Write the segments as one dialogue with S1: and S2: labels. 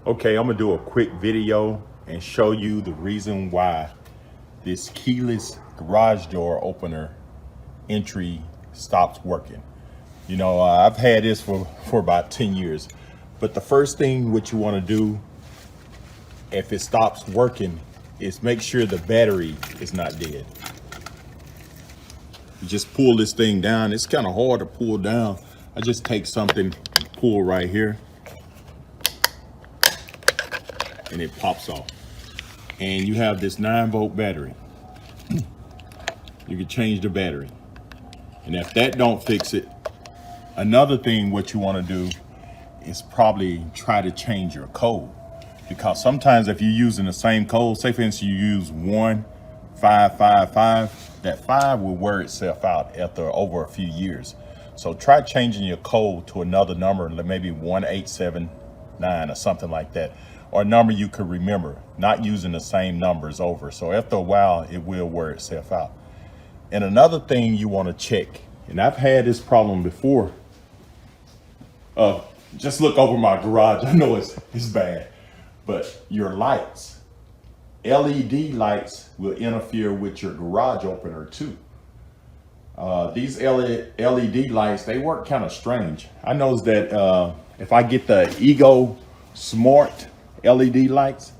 S1: Okay, I'm gonna do a quick video and show you the reason why this keyless garage door opener entry stops working. You know, I've had this for about 10 years, but the first thing what you wanna do if it stops working is make sure the battery is not dead. You just pull this thing down. It's kind of hard to pull down. I just take something and pull right here and it pops off. And you have this 9-volt battery. You can change the battery. And if that don't fix it, another thing what you want to do is probably try to change your code. Because sometimes if you're using the same code, say for instance you use 1555, that 5 will wear itself out after over a few years. So try changing your code to another number, maybe 1879 or something like that, or a number you could remember, not using the same numbers over. So after a while, it will wear itself out. And another thing you want to check, and I've had this problem before. Just look over my garage. I know it's bad, but your lights, LED lights will interfere with your garage opener too. These LED lights, they work kind of strange. I noticed that if I get the Ego Smart LED lights,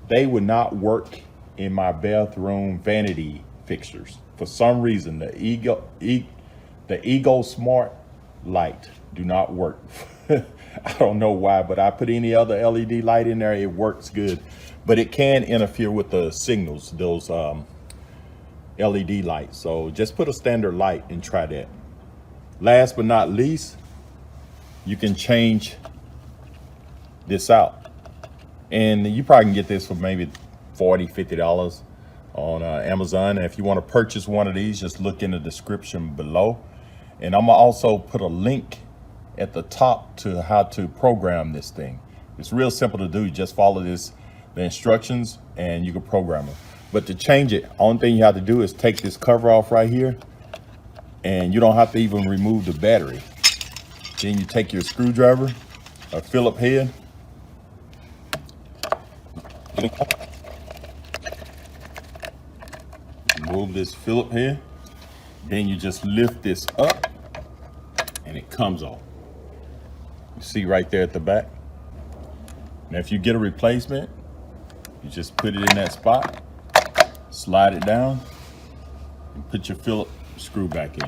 S1: they would not work in my bathroom vanity fixtures. For some reason, the Ego Smart light do not work. I don't know why, but I put any other LED light in there, it works good. But it can interfere with the signals, those LED lights. So just put a standard light and try that. Last but not least, you can change this out. And you probably can get this for maybe $40, $50 on Amazon. And if you want to purchase one of these, just look in the description below. And I'm gonna also put a link at the top to how to program this thing. It's real simple to do. You just follow the instructions and you can program it. But to change it, only thing you have to do is take this cover off right here, and you don't have to even remove the battery. Then you take your screwdriver, a Phillips head, move this Phillips head, then you just lift this up and it comes off. You see right there at the back. Now if you get a replacement, you just put it in that spot, slide it down, and put your Phillips screw back in.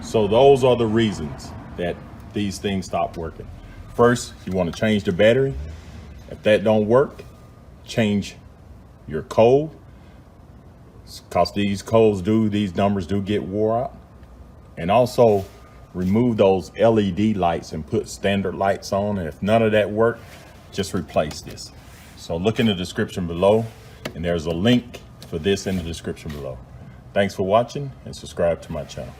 S1: So those are the reasons that these things stop working. First, you want to change the battery. If that don't work, change your code, because these numbers do get wore out. And also remove those LED lights and put standard lights on. And if none of that work, just replace this. So look in the description below, and there's a link for this in the description below. Thanks for watching, and subscribe to my channel.